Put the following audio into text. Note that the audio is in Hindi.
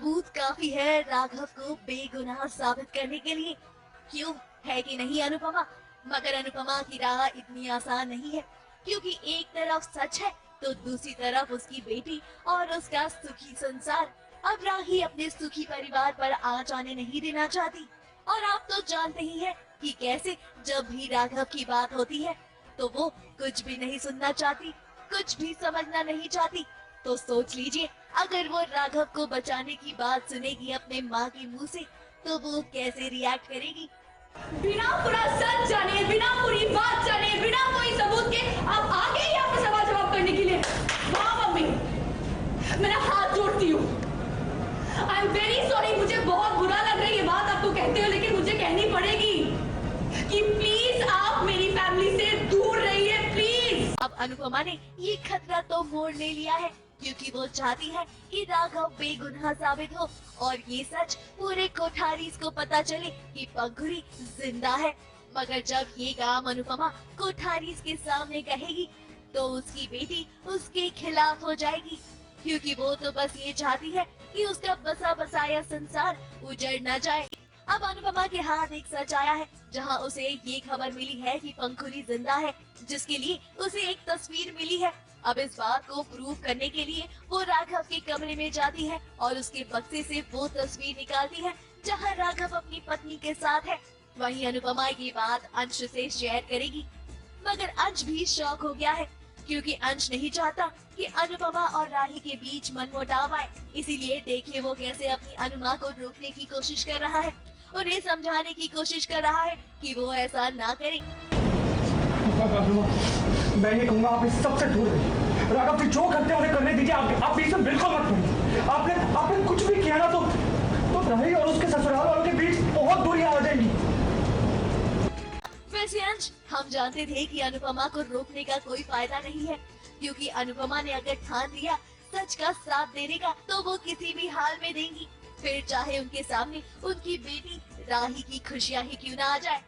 सबूत काफी है राघव को बेगुनाह साबित करने के लिए। क्यों है कि नहीं अनुपमा? मगर अनुपमा की राह इतनी आसान नहीं है, क्योंकि एक तरफ सच है तो दूसरी तरफ उसकी बेटी और उसका सुखी संसार। अब राही अपने सुखी परिवार पर आँच आने नहीं देना चाहती, और आप तो जानते ही हैं कि कैसे जब भी राघव की बात होती है तो वो कुछ भी नहीं सुनना चाहती, कुछ भी समझना नहीं चाहती। तो सोच लीजिए, अगर वो राघव को बचाने की बात सुनेगी अपने माँ के मुंह से तो वो कैसे रिएक्ट करेगी। बिना पूरा सच जाने, बिना पूरी बात जाने, बिना कोई सबूत के आप आ गए यहाँ पे सवाल जवाब करने के लिए। वाह मम्मी, मेरा हाथ जोड़ती हूँ। आई एम वेरी सॉरी, मुझे बहुत बुरा लग रहा है ये बात आपको कहते हुए, लेकिन मुझे कहनी पड़ेगी कि प्लीज आप मेरी फैमिली से दूर रहिए, प्लीज। अब अनुपमा ने ये खतरा तो मोड़ ले लिया है, क्योंकि वो चाहती है कि राघव बेगुनाह साबित हो और ये सच पूरे कोठारीस को पता चले कि पंखुड़ी जिंदा है। मगर जब ये काम अनुपमा कोठारीस के सामने कहेगी तो उसकी बेटी उसके खिलाफ हो जाएगी, क्योंकि वो तो बस ये चाहती है कि उसका बसा बसाया संसार उजड़ न जाए। अब अनुपमा के हाथ एक सच आया है, जहां उसे ये खबर मिली है कि पंखुड़ी जिंदा है, जिसके लिए उसे एक तस्वीर मिली है। अब इस बात को प्रूव करने के लिए वो राघव के कमरे में जाती है और उसके बक्से से वो तस्वीर निकालती है जहां राघव अपनी पत्नी के साथ है। वहीं अनुपमा ये बात अंश से शेयर करेगी, मगर अंश भी शॉक हो गया है, क्योंकि अंश नहीं चाहता कि अनुपमा और राही के बीच मनमुटाव आए। इसीलिए देखिए वो कैसे अपनी अनुमा को रोकने की कोशिश कर रहा है, उन्हें समझाने की कोशिश कर रहा है कि वो ऐसा ना करे। मैं ये कहूँगा आप इस सबसे दूर रहिए। राघव जी जो करते हैं उन्हें करने दीजिए। आप बीच में बिल्कुल मत पड़िए। आपने कुछ भी किया ना तो राही और उसके ससुराल वालों के बीच बहुत दूरियां आ जाएंगी। वैसे अंश, हम जानते थे कि अनुपमा को रोकने का कोई फायदा नहीं है, क्योंकि अनुपमा ने अगर ठान लिया सच का साथ देने का तो वो किसी भी हाल में देंगी, फिर चाहे उनके सामने उनकी बेटी राही की खुशियां ही क्यों ना आ जाए।